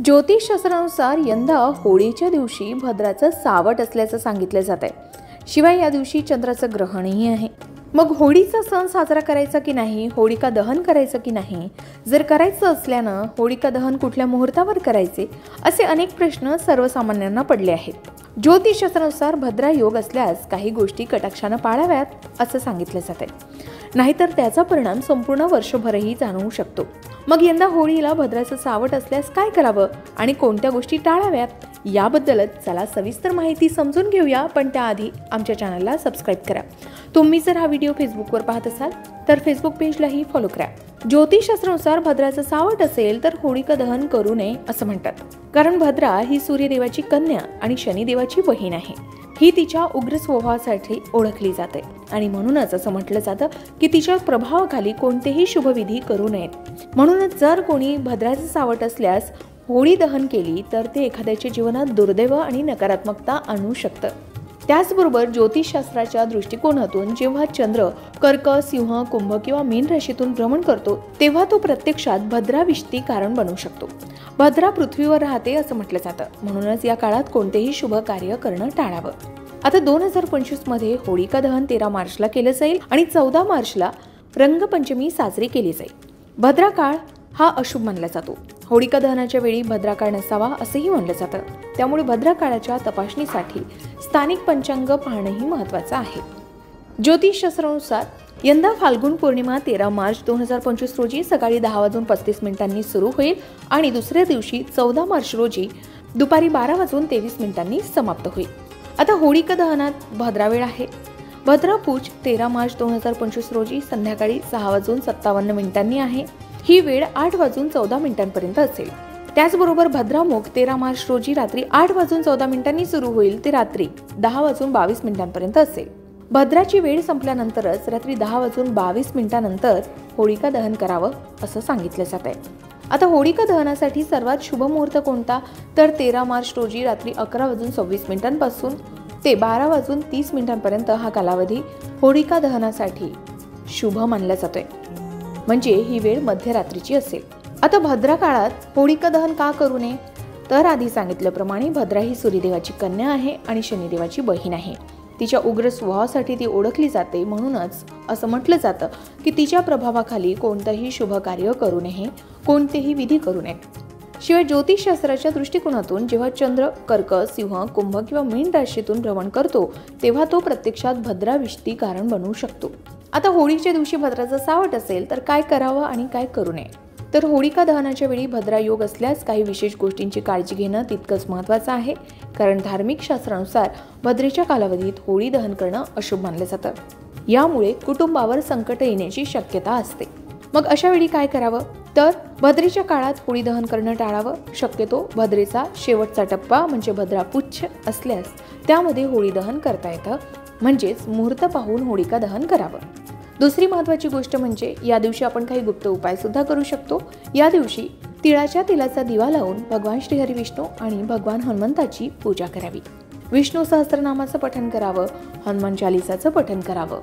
ज्योतिषशास्त्रानुसार यंदा होळीच्या दिवशी भद्राचं सावट असल्याचं सांगितलं जात आहे. शिवाय या दिवशी चंद्राचं ग्रहणही आहे. मग होळीचा सण साजरा करायचा की नाही, होळिका दहन करायचं की नाही, जर करायचं असल्यानं होळिका दहन कुठल्या मुहूर्तावर करायचे, असे अनेक प्रश्न सर्वसामान्यांना पडले आहेत. ज्योतिषशास्त्रानुसार भद्रा योग असल्यास काही गोष्टी कटाक्षानं पाळाव्यात असं सांगितलं जात आहे, नाहीतर त्याचा परिणाम संपूर्ण वर्षभरही जाणवू शकतो. मग यंदा होळीला भद्राचं सावट असल्यास काय करावं आणि कोणत्या गोष्टी टाळाव्यात, याबद्दलच चला सविस्तर माहिती समजून घेऊया. पण त्याआधी आमच्या चॅनलला सबस्क्राईब करा. तुम्ही जर हा व्हिडिओ फेसबुकवर पाहत असाल तर फेसबुक पेजलाही फॉलो करा. ज्योतिषशास्त्रानुसार भद्राचं सावट असेल तर होळिका दहन करू नये असं म्हणतात, कारण भद्रा ही सूर्यदेवाची कन्या आणि शनिदेवाची बहीण आहे. ही तिच्या उग्र स्वभावासाठी ओळखली जाते आणि म्हणूनच असं म्हटलं जातं की तिच्या प्रभावाखाली कोणतेही शुभविधी करू नयेत. म्हणूनच जर कोणी भद्राचं सावट असल्यास होळी दहन केली तर ते एखाद्याच्या जीवनात दुर्दैव आणि नकारात्मकता आणू शकतं. त्याचबरोबर ज्योतिषशास्त्राच्या दृष्टिकोनातून जेव्हा चंद्र कर्क, सिंह, कुंभ किंवा मीन राशीतून भ्रमण करतो तेव्हा तो प्रत्यक्षात भद्राविष्टी कारण बनू शकतो. भद्रा पृथ्वीवर राहते असं म्हटलं जातं. म्हणूनच या काळात कोणतेही शुभ कार्य करणं टाळावं. आता 2025 मध्ये होळिका दहन 13 मार्चला केलं जाईल आणि 14 मार्चला रंगपंचमी साजरी केली जाईल. भद्रा काळ हा अशुभ मानला जातो. होळिका दहनाच्या वेळी भद्रा काळ नसावा असंही मानलं जातं. त्यामुळे भद्रा काळाच्या तपासणीसाठी स्थानिक पंचांग पाहणंही महत्त्वाचं आहे. ज्योतिषशास्त्रानुसार यंदा फाल्गुन पौर्णिमा 13 मार्च 2025 रोजी सकाळी 10:35 सुरू होईल आणि दुसऱ्या दिवशी 14 मार्च रोजी दुपारी 12:23 समाप्त होईल. आता होळिका दहनात भद्रा वेळ आहे. भद्रा पूज 13 मार्च 2025 रोजी संध्याकाळी 6:57 आहे. ही वेळ 8:14 असेल. त्याचबरोबर भद्रामुख 13 मार्च रोजी रात्री 8:14 सुरू होईल ते रात्री 10:22 असेल. भद्राची वेळ संपल्यानंतरच रात्री 10:22 होळिका दहन करावं असं सांगितलं जात आहे. आता होळिका दहनासाठी सर्वात शुभ मुहूर्त कोणता, तर 13 मार्च रोजी रात्री 11:26 पासून ते 12:30 हा कालावधी होळिका दहनासाठी शुभ मानला जातोय. म्हणजे ही वेळ मध्यरात्रीची असेल. आता भद्रा काळात होळिका दहन का करू नये, तर आधी सांगितल्याप्रमाणे भद्रा ही सूर्यदेवाची कन्या आहे आणि शनिदेवाची बहीण आहे. तिच्या उग्र स्वभावासाठी ती ओळखली जाते. म्हणूनच असं म्हटलं जातं की तिच्या प्रभावाखाली कोणतंही शुभ कार्य करू नये, कोणतेही विधी करू नयेत. शिवाय ज्योतिषशास्त्राच्या दृष्टिकोनातून जेव्हा चंद्र कर्क, सिंह, कुंभ किंवा मीन राशीतून भ्रमण करतो तेव्हा तो प्रत्यक्षात भद्राविष्टी कारण बनू शकतो. आता होळीच्या दिवशी भद्राचं सावट असेल तर काय करावं आणि काय करू नये, तर होळिका दहनाच्या वेळी भद्रा योग असल्यास काही विशेष गोष्टींची काळजी घेणं तितकंच महत्त्वाचं आहे. कारण धार्मिक शास्त्रानुसार भद्रेच्या कालावधीत होळी दहन करणं अशुभ मानलं जातं. यामुळे कुटुंबावर संकट येण्याची शक्यता असते. मग अशा वेळी काय करावं, तर भद्रेच्या काळात होळी दहन करणं टाळावं. शक्यतो भद्रेचा शेवटचा टप्पा म्हणजे भद्रा पुच्छ असल्यास त्यामध्ये होळी दहन करता येतं. म्हणजेच मुहूर्त पाहून होळिका दहन करावं. दुसरी महत्त्वाची गोष्ट म्हणजे या दिवशी आपण काही गुप्त उपाय सुद्धा करू शकतो. या दिवशी तिळाच्या तेलाचा दिवा लावून भगवान श्रीहरी विष्णू आणि भगवान हनुमंताची पूजा करावी. विष्णू सहस्त्रनामाचं पठण करावं, हनुमान चालिसाचं पठण करावं.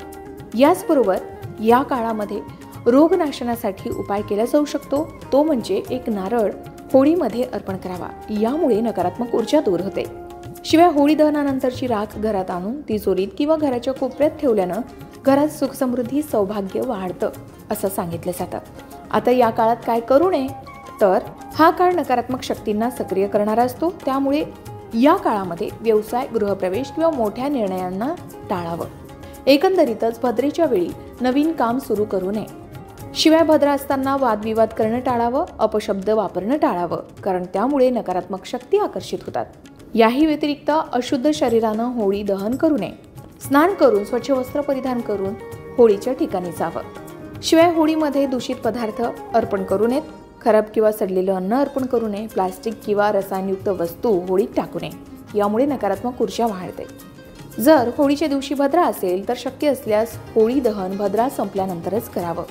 याचबरोबर या काळामध्ये रोगनाशनासाठी उपाय केला जाऊ शकतो. तो म्हणजे एक नारळ होळीमध्ये अर्पण करावा. यामुळे नकारात्मक ऊर्जा दूर होते. शिवाय होळी दहनानंतरची राख घरात आणून तिजोरीत किंवा घराच्या कोपऱ्यात ठेवल्यानं घरात सुख समृद्धी सौभाग्य वाढतं असं सांगितलं जातं. आता या काळात काय करू नये, तर हा काळ नकारात्मक शक्तींना सक्रिय करणारा असतो. त्यामुळे या काळामध्ये व्यवसाय, गृहप्रवेश किंवा मोठ्या निर्णयांना टाळावं. एकंदरीतच भद्रेच्या वेळी नवीन काम सुरू करू नये. शिवाय भद्रा असताना वादविवाद करणं टाळावं, अपशब्द वापरणं टाळावं, कारण त्यामुळे नकारात्मक शक्ती आकर्षित होतात. याही व्यतिरिक्त अशुद्ध शरीरानं होळी दहन करू नये. स्नान करून स्वच्छ वस्त्र परिधान करून होळीच्या ठिकाणी जावं. शिवाय होळीमध्ये दूषित पदार्थ अर्पण करू नयेत. खराब किंवा सडलेलं अन्न अर्पण करू नये. प्लास्टिक किंवा रसायनयुक्त वस्तू होळीत टाकू नये. यामुळे नकारात्मक ऊर्जा वाढते. जर होळीच्या दिवशी भद्रा असेल तर शक्य असल्यास होळी दहन भद्रा संपल्यानंतरच करावं.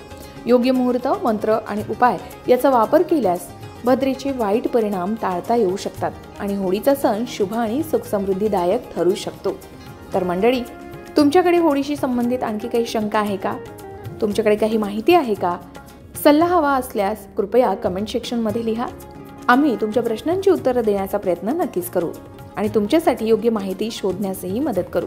योग्य मुहूर्त, मंत्र आणि उपाय याचा वापर केल्यास भद्रेचे वाईट परिणाम टाळता येऊ शकतात आणि होळीचा सण शुभ आणि सुखसमृद्धीदायक ठरू शकतो. तर मंडळी, तुमच्याकडे होळीशी संबंधित आणखी काही शंका आहे का? तुमच्याकडे काही माहिती आहे का? सल्ला हवा असल्यास कृपया कमेंट सेक्शनमध्ये लिहा. आम्ही तुमच्या प्रश्नांची उत्तरं देण्याचा प्रयत्न नक्कीच करू आणि तुमच्यासाठी योग्य माहिती शोधण्यासही मदत करू।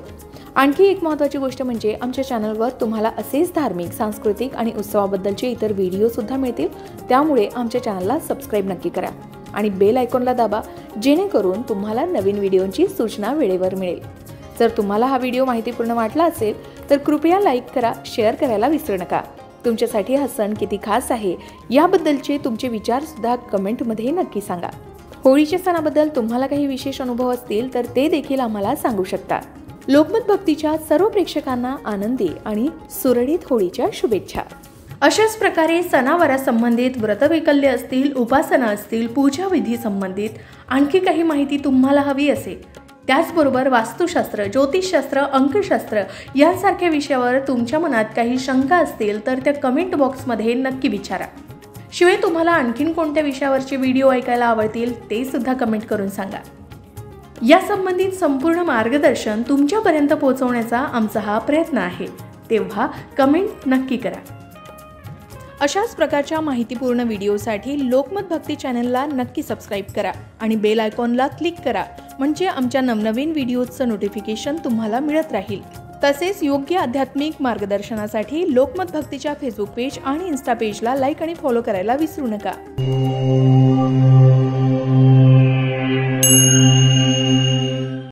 आणखी एक महत्त्वाची गोष्ट म्हणजे आमच्या चॅनलवर तुम्हाला असेच धार्मिक, सांस्कृतिक आणि उत्सवाबद्दलचे इतर व्हिडिओसुद्धा मिळतील। त्यामुळे आमच्या चॅनलला सबस्क्राईब नक्की करा आणि बेल आयकॉनला दाबा, जेणेकरून तुम्हाला नवीन व्हिडिओंची सूचना वेळेवर मिळेल। जर तुम्हाला हा व्हिडिओ माहितीपूर्ण वाटला असेल तर कृपया लाईक करा, शेअर करायला विसरू नका। तुमच्यासाठी हा सण किती खास आहे याबद्दलचे तुमचे विचारसुद्धा कमेंटमध्ये नक्की सांगा। होळीच्या सणाबद्दल तुम्हाला काही विशेष अनुभव असतील तर ते देखील आम्हाला सांगू शकता। लोकमत भक्तीच्या सर्व प्रेक्षकांना आनंदी आणि सुरळीत होळीच्या शुभेच्छा। अशाच प्रकारे सणावारासंबंधित व्रतवैकल्य असतील, उपासना असतील, पूजाविधी संबंधित आणखी काही माहिती तुम्हाला हवी असेल, त्याचबरोबर वास्तुशास्त्र, ज्योतिषशास्त्र, अंकशास्त्र यांसारख्या विषयावर तुमच्या मनात काही शंका असतील तर त्या कमेंट बॉक्समध्ये नक्की विचारा। शिवाय तुम्हाला आणखीन कोणत्या विषयावरचे व्हिडिओ ऐकायला आवडतील ते सुद्धा कमेंट करून सांगा। या संबंधित संपूर्ण मार्गदर्शन तुमच्यापर्यंत पोहोचवण्याचा आमचा हा प्रयत्न आहे, तेव्हा कमेंट नक्की करा। अशाच प्रकारच्या माहितीपूर्ण व्हिडिओसाठी लोकमत भक्ती चॅनलला नक्की सबस्क्राईब करा आणि बेल आयकॉनला क्लिक करा, म्हणजे आमच्या नवनवीन व्हिडिओचं नोटिफिकेशन तुम्हाला मिळत राहील। तसेच योग्य आध्यात्मिक मार्गदर्शनासाठी लोकमत भक्तीच्या फेसबुक पेज आणि इन्स्टा पेजला लाईक आणि फॉलो करायला विसरू नका।